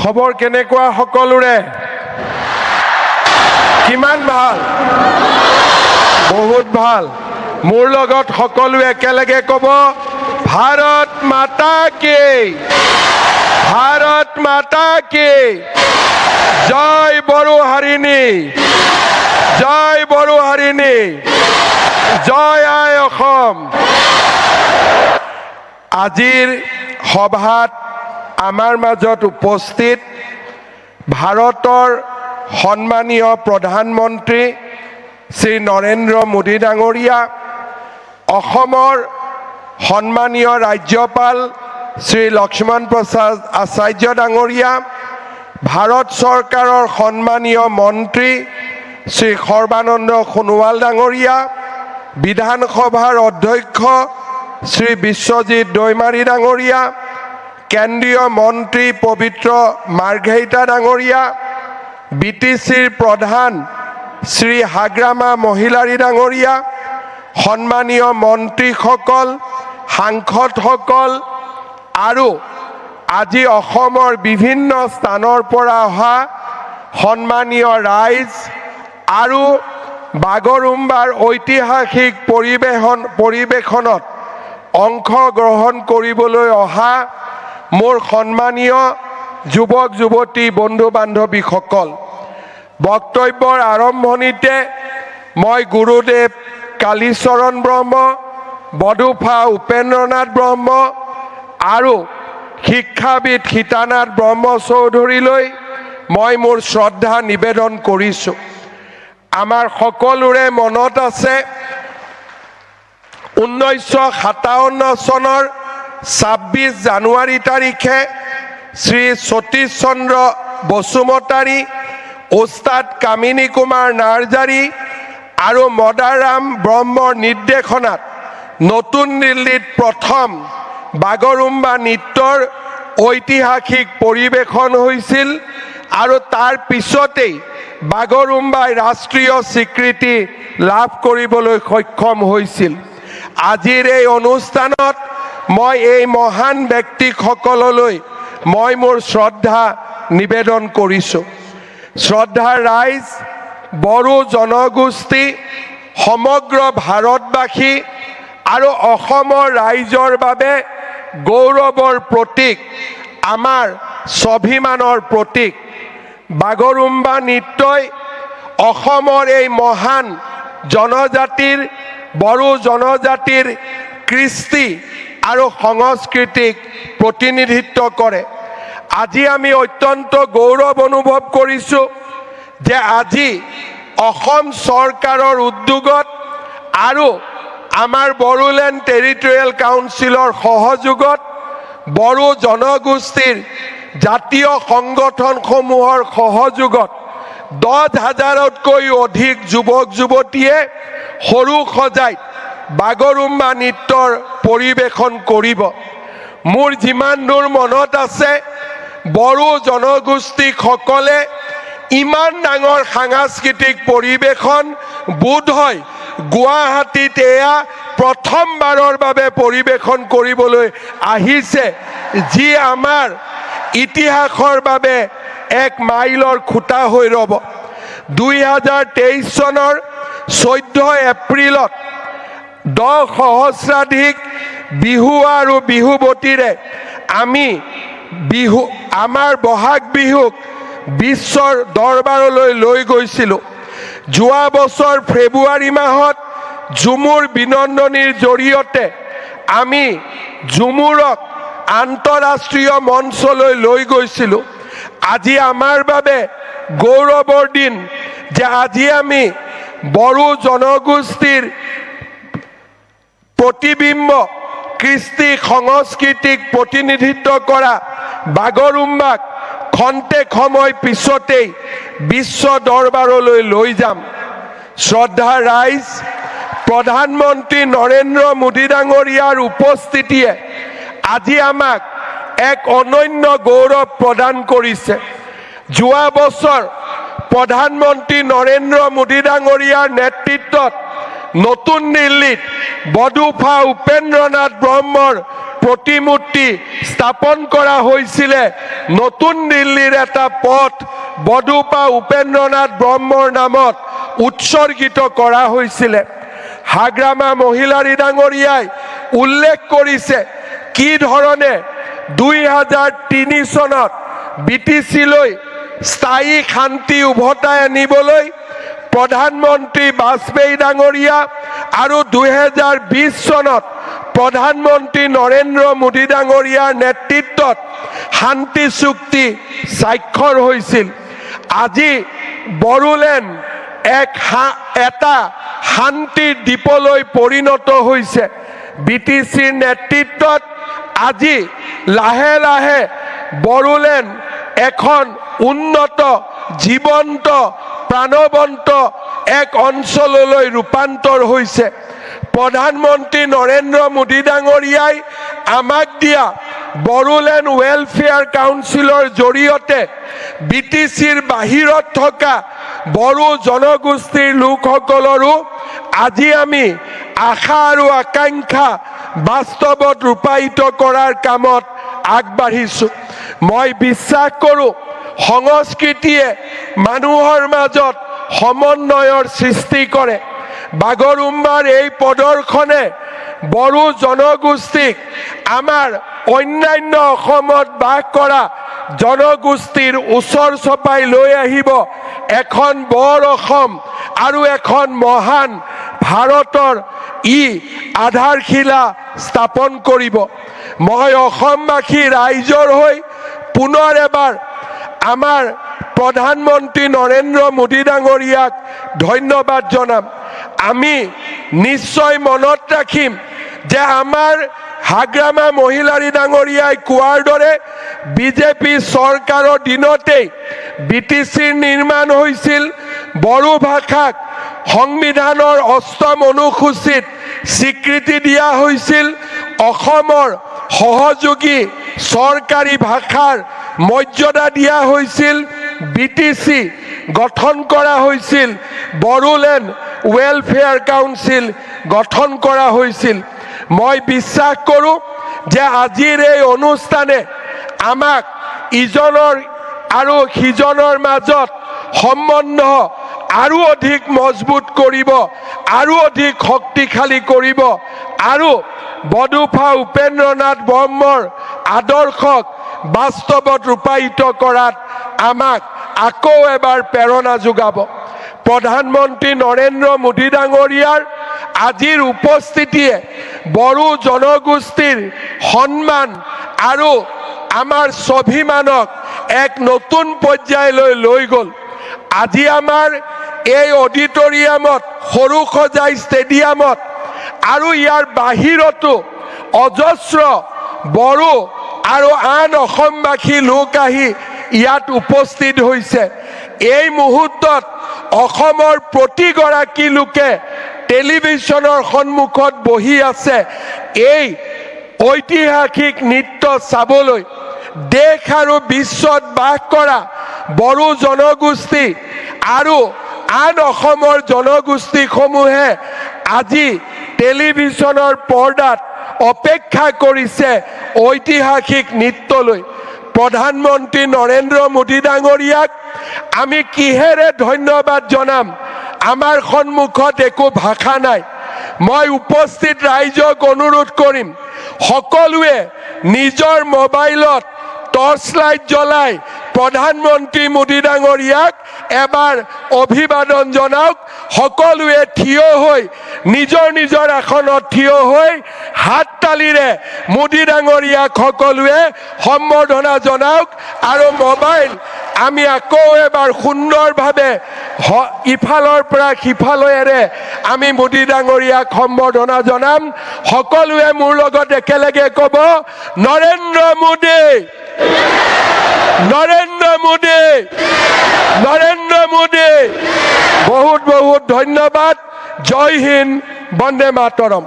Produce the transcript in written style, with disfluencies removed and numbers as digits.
খবৰ কেনেকুৱা সকলোৰে কিমান ভাল বহুত ভাল মোৰ লগত সকলোৱে একেলগে ক'ব ভাৰত মাতা কি জয় বড়োহাৰিণী জয় আই অসম আজিৰ সভাত আমাৰ মাজত উপস্থিত ভাৰতৰ সন্মানীয় প্ৰধানমন্ত্ৰী শ্ৰী নৰেন্দ্ৰ মোদী ডাঙৰীয়া অসমৰ সন্মানীয় ৰাজ্যপাল শ্ৰী লক্ষ্মণ প্ৰসাদ আচাৰ্য ডাঙৰীয়া ভাৰত চৰকাৰৰ সন্মানীয় মন্ত্ৰী শ্ৰী সৰ্বানন্দ সোণোৱাল ডাঙৰীয়া বিধানসভাৰ অধ্যক্ষ শ্ৰী বিশ্বজিৎ দৈমাৰী ডাঙৰীয়া কেন্দ্ৰীয় মন্ত্ৰী পবিত্ৰ মাৰ্ঘেৰিটা ডাঙৰীয়া বিটিচিৰ প্ৰধান শ্ৰী হাগ্ৰামা মহিলাৰী ডাঙৰীয়া সন্মানীয় মন্ত্ৰীসকল সাংসদসকল আৰু আজি অসমৰ বিভিন্ন স্থানৰ পৰা অহা সন্মানীয় ৰাইজ আৰু বাগৰুম্বাৰ ঐতিহাসিক পৰিৱেশনত অংশগ্ৰহণ কৰিবলৈ অহা মোৰ সন্মানীয় যুৱক যুৱতী বন্ধু বান্ধৱীসকল বক্তব্যৰ আৰম্ভণিতে মই গুৰুদেৱ কালীচৰণ ব্ৰহ্ম বডুফা উপেন্দ্ৰনাথ ব্ৰহ্ম আৰু শিক্ষাবিদ সীতানাথ ব্ৰহ্ম চৌধুৰীলৈ মই মোৰ শ্ৰদ্ধা নিবেদন কৰিছোঁ আমাৰ সকলোৰে মনত আছে 1957 চনৰ 26 জানুৱাৰী তাৰিখে শ্ৰী সতীশ চন্দ্ৰ বসুমতাৰী ওস্তাদ কামিনী কুমাৰ নাৰ্জাৰী আৰু মদাৰাম ব্ৰহ্মৰ নিৰ্দেশনাত নতুন দিল্লীত প্ৰথম বাগৰুম্বা নৃত্যৰ ঐতিহাসিক পৰিৱেশন হৈছিল আৰু তাৰ পিছতেই বাগৰুম্বাই ৰাষ্ট্ৰীয় স্বীকৃতি লাভ কৰিবলৈ সক্ষম হৈছিল আজিৰ এই অনুষ্ঠানত মই এই মহান ব্যক্তিসকললৈ মই মোৰ শ্ৰদ্ধা নিবেদন কৰিছোঁ শ্ৰদ্ধাৰ ৰাইজ বড়ো জনগোষ্ঠী সমগ্ৰ ভাৰতবাসী আৰু অসমৰ ৰাইজৰ বাবে গৌৰৱৰ প্ৰতীক আমাৰ স্বাভিমানৰ প্ৰতীক বাগৰুম্বা নৃত্যই অসমৰ এই মহান জনজাতিৰ বড়ো জনজাতিৰ কৃষ্টি আৰু সংস্কৃতিক প্ৰতিনিধিত্ব কৰে আজি আমি অত্যন্ত গৌৰৱ অনুভৱ কৰিছোঁ যে আজি অসম চৰকাৰৰ উদ্যোগত আৰু আমাৰ বড়োলেণ্ড টেৰিটৰিয়েল কাউন্সিলৰ সহযোগত বড়ো জনগোষ্ঠীৰ জাতীয় সংগঠনসমূহৰ সহযোগত 10,000তকৈ অধিক যুৱক যুৱতীয়ে সৰু সজাইত বাগৰুম্বা নৃত্যৰ পৰিৱেশন কৰিব মোৰ যিমান দূৰ মনত আছে বড়ো জনগোষ্ঠীসকলে ইমান ডাঙৰ সাংস্কৃতিক পৰিৱেশন বোধ হয় গুৱাহাটীত এয়া প্ৰথমবাৰৰ বাবে পৰিৱেশন কৰিবলৈ আহিছে যি আমাৰ ইতিহাসৰ বাবে এক মাইলৰ খুঁটা হৈ ৰ'ব 2023 চনৰ 14 এপ্ৰিলত 10 সহস্ৰাধিক বিহু আৰু বিহুৱতীৰে আমি আমাৰ বহাগ বিহুক বিশ্বৰ দৰবাৰলৈ লৈ গৈছিলোঁ যোৱা বছৰ ফেব্ৰুৱাৰী মাহত ঝুমুৰ বিনন্দনীৰ জৰিয়তে আমি ঝুমুৰক আন্তঃৰাষ্ট্ৰীয় মঞ্চলৈ লৈ গৈছিলোঁ আজি আমাৰ বাবে গৌৰৱৰ দিন যে আজি আমি বড়ো জনগোষ্ঠীৰ প্ৰতিবিম্ব কৃষ্টি সংস্কৃতিক প্ৰতিনিধিত্ব কৰা বাগৰুম্বাক খন্তেক সময় পিছতেই বিশ্ব দৰবাৰলৈ লৈ যাম শ্ৰদ্ধা ৰাইজ প্ৰধানমন্ত্ৰী নৰেন্দ্ৰ মোদী ডাঙৰীয়াৰ উপস্থিতিয়ে আজি আমাক এক অনন্য গৌৰৱ প্ৰদান কৰিছে যোৱা বছৰ প্ৰধানমন্ত্ৰী নৰেন্দ্ৰ মোদী ডাঙৰীয়াৰ নেতৃত্বত নতুন দিল্লীত বডুফা উপেন্দ্ৰনাথ ব্ৰহ্মৰ প্ৰতিমূৰ্তি স্থাপন কৰা হৈছিলে নতুন দিল্লীৰ এটা পথ বডুপা উপেন্দ্ৰনাথ ব্ৰহ্মৰ নামত উৎসৰ্গিত কৰা হৈছিলে। হাগ্ৰামা মহিলাৰী ডাঙৰীয়াই উল্লেখ কৰিছে কি ধৰণে 2003 চনত BTC-লৈ স্থায়ী শান্তি উভতাই আনিবলৈ প্ৰধানমন্ত্ৰী বাজপেয়ী ডাঙৰীয়া আৰু 2020 চনত প্ৰধানমন্ত্ৰী নৰেন্দ্ৰ মোদী ডাঙৰীয়াৰ নেতৃত্বত শান্তি চুক্তি স্বাক্ষৰ হৈছিল। আজি বড়োলেণ্ড এটা শান্তিৰ দ্বীপলৈ পৰিণত হৈছে। BTC-ৰ নেতৃত্বত আজি লাহে লাহে বড়োলেণ্ড এখন উন্নত জীৱন্ত প্ৰাণৱন্ত এক অঞ্চললৈ ৰূপান্তৰ হৈছে। প্ৰধানমন্ত্ৰী নৰেন্দ্ৰ মোদী ডাঙৰীয়াই আমাক দিয়া বড়োলেণ্ড ৱেলফেয়াৰ কাউন্সিলৰ জৰিয়তে BTC-ৰ বাহিৰত থকা বড়ো জনগোষ্ঠীৰ লোকসকলৰো আজি আমি আশা আৰু আকাংক্ষা বাস্তৱত ৰূপায়িত কৰাৰ কামত আগবাঢ়িছোঁ। মই বিশ্বাস কৰোঁ সংস্কৃতিয়ে মানুহৰ মাজত সমন্বয়ৰ সৃষ্টি কৰে। বাগৰুম্বাৰ এই প্ৰদৰ্শনে বড়ো জনগোষ্ঠীক আমাৰ অন্যান্য অসমত বাস কৰা জনগোষ্ঠীৰ ওচৰ চপাই লৈ আহিব এখন বৰ অসম আৰু এখন মহান ভাৰতৰ আধাৰশিলা স্থাপন কৰিব। মই অসমবাসী ৰাইজৰ হৈ পুনৰ এবাৰ আমাৰ প্ৰধানমন্ত্ৰী নৰেন্দ্ৰ মোদী ডাঙৰীয়াক ধন্যবাদ জনাম। আমি নিশ্চয় মনত ৰাখিম যে আমাৰ হাগ্ৰামা মহিলাৰী ডাঙৰীয়াই কোৱাৰ দৰে বিজেপি চৰকাৰৰ দিনতেই BTC-ৰ নিৰ্মাণ হৈছিল। বড়ো ভাষাক সংবিধানৰ 8ম অনুসূচীত স্বীকৃতি দিয়া হৈছিল। অসমৰ সহযোগী চৰকাৰী ভাষাৰ মৰ্যাদা দিয়া হৈছিল। BTC গঠন কৰা হৈছিল। বড়োলেণ্ড ৱেলফেয়াৰ কাউন্সিল গঠন কৰা হৈছিল। মই বিশ্বাস কৰোঁ যে আজিৰ এই অনুষ্ঠানে আমাক ইজনৰ আৰু সিজনৰ মাজত সম্বন্ধ আৰু অধিক মজবুত কৰিব, আৰু অধিক শক্তিশালী কৰিব, আৰু বডুপা উপেন্দ্ৰনাথ ব্ৰহ্মৰ আদৰ্শক বাস্তৱত ৰূপায়িত কৰাত আমাক আকৌ এবাৰ প্ৰেৰণা যোগাব। প্ৰধানমন্ত্ৰী নৰেন্দ্ৰ মোদী ডাঙৰীয়াৰ আজিৰ উপস্থিতিয়ে বড়ো জনগোষ্ঠীৰ সন্মান আৰু আমাৰ স্বাভিমানক এক নতুন পৰ্যায়লৈ লৈ গ'ল। আজি আমাৰ এই অডিটৰিয়ামত, সৰুসজাই ষ্টেডিয়ামত আৰু ইয়াৰ বাহিৰতো অজস্ৰ বড়ো আৰু আন অসমবাসী লোক আহি ইয়াত উপস্থিত হৈছে। এই মুহূৰ্তত অসমৰ প্ৰতিগৰাকী লোকে টেলিভিছনৰ সন্মুখত বহি আছে এই ঐতিহাসিক নৃত্য চাবলৈ। দেশ আৰু বিশ্বত বাস কৰা বড়ো জনগোষ্ঠী আৰু আন অসমৰ জনগোষ্ঠীসমূহে আজি টেলিভিছনৰ পৰ্দাত অপেক্ষা কৰিছে ঐতিহাসিক নৃত্যলৈ। প্ৰধানমন্ত্ৰী নৰেন্দ্ৰ মোদী ডাঙৰীয়াক আমি কিহেৰে ধন্যবাদ জনাম? আমাৰ সন্মুখত একো ভাষা নাই। মই উপস্থিত ৰাইজক অনুৰোধ কৰিম, সকলোৱে নিজৰ মোবাইলত টৰ্চ লাইট জ্বলাই প্ৰধানমন্ত্ৰী মোদী ডাঙৰীয়াক এবাৰ অভিবাদন জনাওক। সকলোৱে থিয় হৈ নিজৰ নিজৰ আসনত থিয় হৈ হাত তালিৰে মোদী ডাঙৰীয়াক সকলোৱে সম্বৰ্ধনা জনাওক। আৰু মোবাইল আমি আকৌ এবাৰ সুন্দৰভাৱে ইফালৰ পৰা সিফালৰে আমি মোদী ডাঙৰীয়াক সম্বৰ্ধনা জনাম। সকলোৱে মোৰ লগত একেলগে ক'ব, নৰেন্দ্ৰ মোদী, নৰেন্দ্ৰ মোদী, নৰেন্দ্ৰ মোদী। বহুত বহুত ধন্যবাদ। জয় হিন্দ, বন্দে মাতৰম।